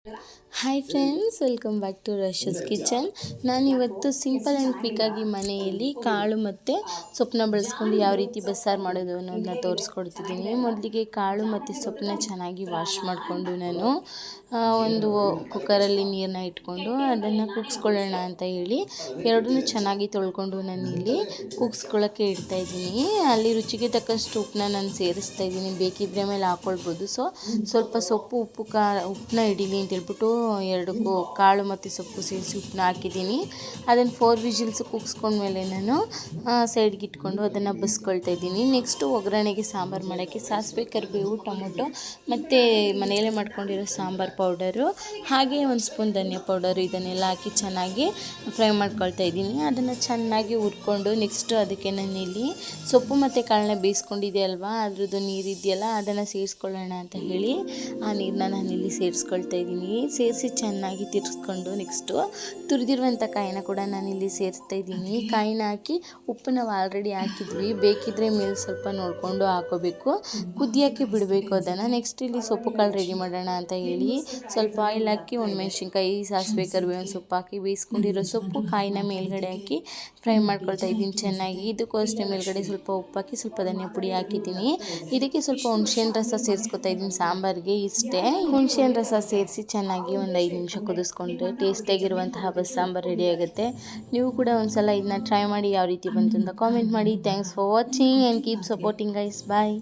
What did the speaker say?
Hi friends, welcome back to Rasha's kitchen. ನಾನಿವತ್ತು simple and ಕ್ವಿಕ್ಕಾಗಿ ಮನೆಯಲ್ಲಿ ಕಾಳು ಮತ್ತು ಸೊಪ್ಪನ್ನ ಬಳಸ್ಕೊಂಡು ಯಾವ ರೀತಿ ಬಸ್ಸಾರು ಮಾಡೋದು ಅನ್ನೋದನ್ನ ತೋರಿಸ್ಕೊಡ್ತಿದ್ದೀನಿ. ಮೊದಲಿಗೆ ಕಾಳು ಮತ್ತು ಸೊಪ್ಪನ್ನ ಚೆನ್ನಾಗಿ ವಾಶ್ ಮಾಡಿಕೊಂಡು ನಾನು ಒಂದು ಕುಕ್ಕರಲ್ಲಿ ನೀರನ್ನ ಇಟ್ಕೊಂಡು ಅದನ್ನು ಕುಗ್ಸ್ಕೊಳ್ಳೋಣ ಅಂತ ಹೇಳಿ ಎರಡನ್ನೂ ಚೆನ್ನಾಗಿ ತೊಳ್ಕೊಂಡು ನಾನು ಇಲ್ಲಿ ಕುಗ್ಸ್ಕೊಳ್ಳೋಕ್ಕೆ ಇಡ್ತಾಯಿದ್ದೀನಿ. ಅಲ್ಲಿ ರುಚಿಗೆ ತಕ್ಕಷ್ಟು ಉಪ್ಪನ್ನ ನಾನು ಸೇರಿಸ್ತಾ ಇದ್ದೀನಿ. ಬೇಕಿದ್ರೆ ಮೇಲೆ ಹಾಕ್ಕೊಳ್ಬೋದು. ಸ್ವಲ್ಪ ಸೊಪ್ಪು ಉಪ್ಪನ್ನ ಹಿಡೀಲಿ ಅಂತ ಹೇಳ್ಬಿಟ್ಟು ಎರಡಕ್ಕೂ ಕಾಳು ಮತ್ತು ಸೊಪ್ಪು ಸೇರಿಸಿ ಉಪ್ಪನ್ನ ಹಾಕಿದ್ದೀನಿ. ಅದನ್ನು 4 ವಿಜಿಲ್ಸ್ ಕುಗ್ಸ್ಕೊಂಡ್ಮೇಲೆ ನಾನು ಸೈಡ್ಗೆ ಇಟ್ಕೊಂಡು ಅದನ್ನು ಬಸ್ಕೊಳ್ತಾ ಇದ್ದೀನಿ. ನೆಕ್ಸ್ಟು ಒಗ್ಗರಣೆಗೆ ಸಾಂಬಾರು ಮಾಡೋಕ್ಕೆ ಸಾಸಿವೆ, ಕರಿಬೇವು, ಟೊಮೊಟೊ ಮತ್ತು ಮನೆಯಲ್ಲೇ ಮಾಡ್ಕೊಂಡಿರೋ ಸಾಂಬಾರು ಪೌಡರು, ಹಾಗೆ ಒಂದು ಸ್ಪೂನ್ ಧನಿಯಾ ಪೌಡರು ಇದನ್ನೆಲ್ಲ ಹಾಕಿ ಚೆನ್ನಾಗಿ ಫ್ರೈ ಮಾಡ್ಕೊಳ್ತಾ ಇದ್ದೀನಿ. ಅದನ್ನು ಚೆನ್ನಾಗಿ ಹುರ್ಕೊಂಡು ನೆಕ್ಸ್ಟು ಅದಕ್ಕೆ ನಾನಿಲ್ಲಿ ಸೊಪ್ಪು ಮತ್ತು ಕಾಳನ್ನ ಬೇಯಿಸ್ಕೊಂಡಿದ್ದೆ ಅಲ್ವಾ, ಅದ್ರದ್ದು ನೀರಿದೆಯಲ್ಲ ಅದನ್ನು ಸೇರಿಸ್ಕೊಳ್ಳೋಣ ಅಂತ ಹೇಳಿ ಆ ನೀರನ್ನ ನಾನಿಲ್ಲಿ ಸೇರಿಸ್ಕೊಳ್ತಾ ಇದ್ದೀನಿ. ಸೇರಿಸಿ ಚೆನ್ನಾಗಿ ತಿರ್ಸ್ಕೊಂಡು ನೆಕ್ಸ್ಟು ತುರಿದಿರುವಂಥ ಕಾಯಿನ ಕೂಡ ನಾನಿಲ್ಲಿ ಸೇರಿಸ್ತಾ ಇದ್ದೀನಿ. ಕಾಯಿನ ಹಾಕಿ ಉಪ್ಪು ನಾವು ಆಲ್ರೆಡಿ ಹಾಕಿದ್ವಿ, ಬೇಕಿದ್ದರೆ ಮೇಲೆ ಸ್ವಲ್ಪ ನೋಡಿಕೊಂಡು ಹಾಕೋಬೇಕು. ಕುದಿಯೋಕ್ಕೆ ಬಿಡಬೇಕು ಅದನ್ನು. ನೆಕ್ಸ್ಟ್ ಇಲ್ಲಿ ಸೊಪ್ಪು ಕಾಳು ರೆಡಿ ಮಾಡೋಣ ಅಂತ ಹೇಳಿ ಸ್ವಲ್ಪ ಆಯಿಲ್ ಹಾಕಿ ಒಣಮೆಣ್ಸಿನ್ಕಾಯಿ, ಸಾಸಿವೆ, ಕರಿಬೇವಿನ ಸೊಪ್ಪು ಹಾಕಿ ಬೇಯಿಸ್ಕೊಂಡಿರೋ ಸೊಪ್ಪು ಕಾಯಿನ ಮೇಲ್ಗಡೆ ಹಾಕಿ ಫ್ರೈ ಮಾಡ್ಕೊಳ್ತಾ ಇದ್ದೀನಿ ಚೆನ್ನಾಗಿ. ಇದಕ್ಕೂ ಅಷ್ಟೇ ಮೇಲ್ಗಡೆ ಸ್ವಲ್ಪ ಉಪ್ಪು ಹಾಕಿ ಸ್ವಲ್ಪ ಧನಿಯಾ ಪುಡಿ ಹಾಕಿದ್ದೀನಿ. ಇದಕ್ಕೆ ಸ್ವಲ್ಪ ಹುಣಸೆಹಣ್ಣು ರಸ ಸೇರಿಸ್ಕೊತಾ ಇದ್ದೀನಿ ಸಾಂಬಾರಿಗೆ. ಇಷ್ಟೇ, ಹುಣಸೆಹಣ್ಣು ರಸ ಸೇರಿಸಿ ಚೆನ್ನಾಗಿ ಒಂದು 5 ನಿಮಿಷ ಕುದಿಸ್ಕೊಂಡ್ರೆ ಟೇಸ್ಟಿಯಾಗಿರುವಂತಹ ಬಸ್ಸಾಂಬಾರು ರೆಡಿ ಆಗುತ್ತೆ. ನೀವು ಕೂಡ ಒಂದ್ಸಲ ಇದನ್ನ ಟ್ರೈ ಮಾಡಿ ಯಾವ ರೀತಿ ಬಂತು ಅಂತ ಕಾಮೆಂಟ್ ಮಾಡಿ. Thanks for watching and keep supporting guys. Bye.